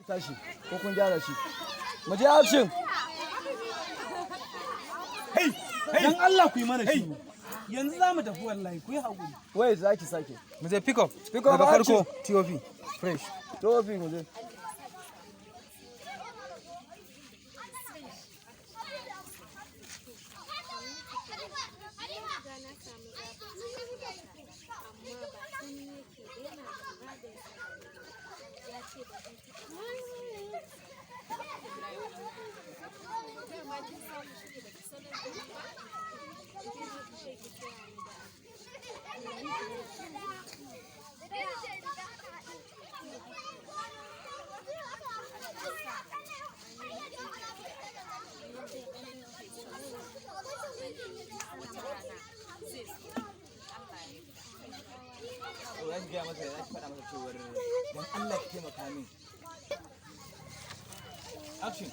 tashi ko kun gyara shi. Mu je action. Hey, dan Allah ku yi mana shi. Yanzu za mu tafi wallahi ku yi haƙuri. Wai za ki sake. Mu je pick up. Pick up daga action. farko TOP fresh. Tofi mu je. za ki gaya masa za ki faɗa masa cewar don Allah ki taimaka min. Action.